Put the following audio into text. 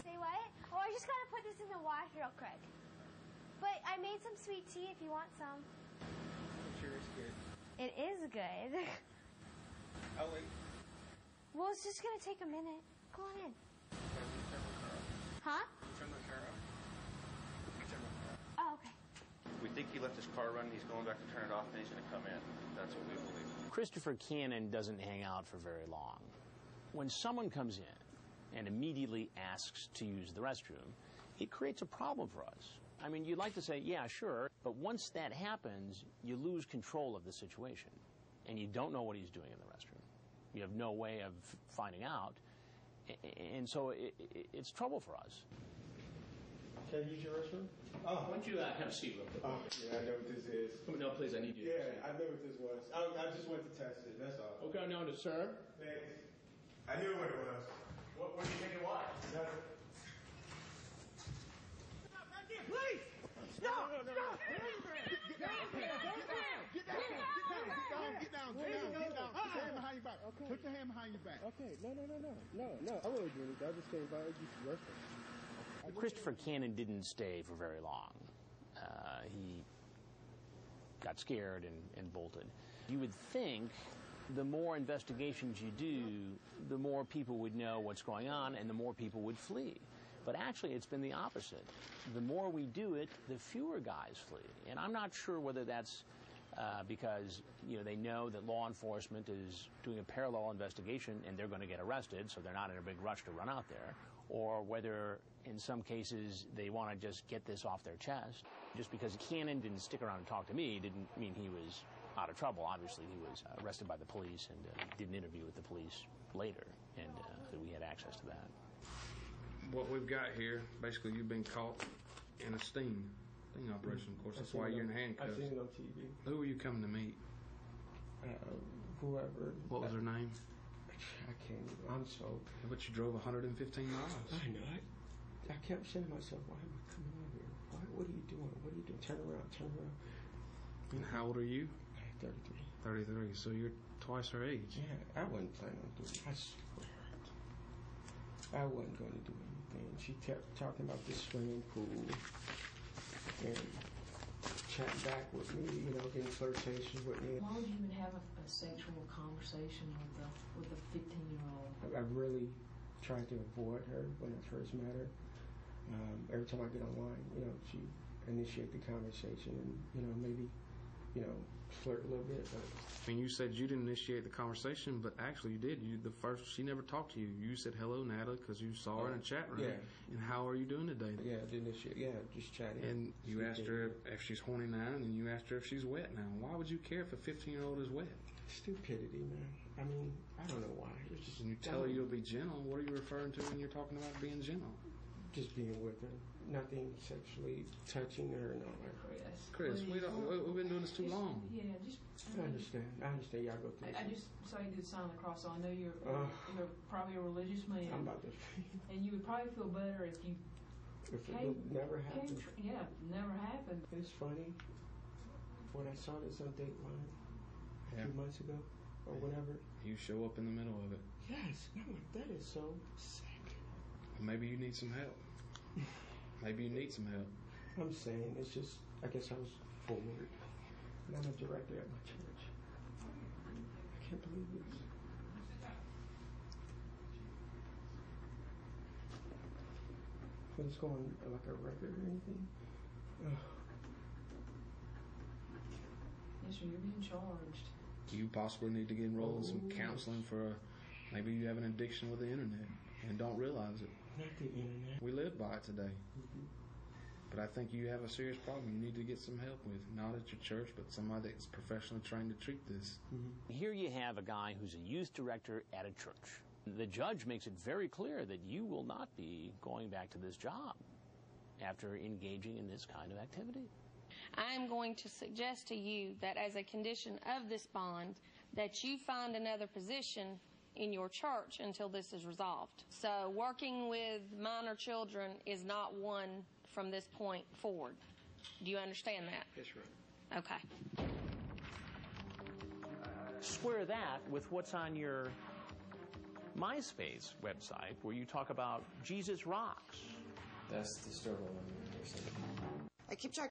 Say what? Oh, I just gotta put this in the wash real quick. But I made some sweet tea if you want some. I'm sure it's good. It is good. I'll wait. Well, it's just gonna take a minute. Go on in. Huh? Turn the car off. Turn the car off. Oh, okay. We think he left his car running. He's going back to turn it off, and he's going to come in. That's what we believe. Christopher Cannon doesn't hang out for very long. When someone comes in and immediately asks to use the restroom, it creates a problem for us. I mean, you'd like to say, yeah, sure, but once that happens, you lose control of the situation, and you don't know what he's doing in the restroom. You have no way of finding out, and so it's trouble for us. Can I use your restroom? Oh. Why don't you have a seat real quick? Oh, yeah, I know what this is. No, please, I need you. Yeah, I know what this was. I just went to test it, that's all. Okay, now to sir. Thanks. I knew what it was. What do you think it was? Nothing. Please! Stop! No. Get down! Get down! Put your hand behind your back. Okay. Put your hand behind your back. Okay, no. I wouldn't do anything. I just came by. Just working. Christopher Cannon didn't stay for very long. He got scared and bolted. You would think the more investigations you do, the more people would know what's going on and the more people would flee. But actually, it's been the opposite. The more we do it, the fewer guys flee. And I'm not sure whether that's because they know that law enforcement is doing a parallel investigation and they're going to get arrested, so they're not in a big rush to run out there, or whether in some cases they want to just get this off their chest. Just because Cannon didn't stick around and talk to me didn't mean he was out of trouble. Obviously, he was arrested by the police and did an interview with the police later, and we had access to that. What we've got here, basically you've been caught in a sting operation. Of course, that's why you're in handcuffs. I've seen it on TV. Who were you coming to meet? Whoever. What was her name? I can't. I'm so. But you drove 115 miles. I know. I kept saying to myself, why am I coming over here? What are you doing? What are you doing? Turn around. And how old are you? 33. 33. So you're twice her age. Yeah, I wasn't planning on doing it. I swear. I wasn't going to do anything. She kept talking about this swimming pool and chatting back with me, getting flirtatious with me. Why would you even have a sexual conversation with a 15-year-old? I really tried to avoid her when I first met her. Every time I get online, she initiate the conversation and, maybe, flirt a little bit. But I mean, you said you didn't initiate the conversation, but actually you did. She never talked to you. You said, hello, Natalie, because you saw her in a chat room. Yeah. And how are you doing today? Yeah, I didn't initiate. Yeah, just chatting. And you asked her if she's horny now, and you asked her if she's wet now. Why would you care if a 15-year-old is wet? Stupidity, man. I mean, I don't know why. It's just. And you tell her you'll be gentle. What are you referring to when you're talking about being gentle? Just being with her. Nothing sexually touching her and all that. Chris, we've been doing this too long. Yeah, just. I understand. Y'all go through I just saw you do the sign of the cross, so I know you're probably a religious man. I'm about to. And you would probably feel better if you. If it never happened. Never happened. It's funny. When I saw this on Dateline a few months ago, or whatever. You show up in the middle of it. Yes. I'm like, that is so sick. Maybe you need some help. I'm saying it's just, I guess I was forward. And I'm a director at my church. I can't believe this. But it's going like a record or anything? Yes, sir, you're being charged. You possibly need to get enrolled in some counseling for maybe you have an addiction with the internet and don't realize it. Not the internet. We live by it today. Mm-hmm. But I think you have a serious problem you need to get some help with. Not at your church, but somebody that's professionally trained to treat this. Mm-hmm. Here you have a guy who's a youth director at a church. The judge makes it very clear that you will not be going back to this job after engaging in this kind of activity. I'm going to suggest to you that as a condition of this bond, that you find another position in your church until this is resolved. So working with minor children is not one from this point forward. Do you understand that? Yes, right. Okay. Square that with what's on your MySpace website, where you talk about Jesus rocks. That's the struggle I'm facing. I keep trying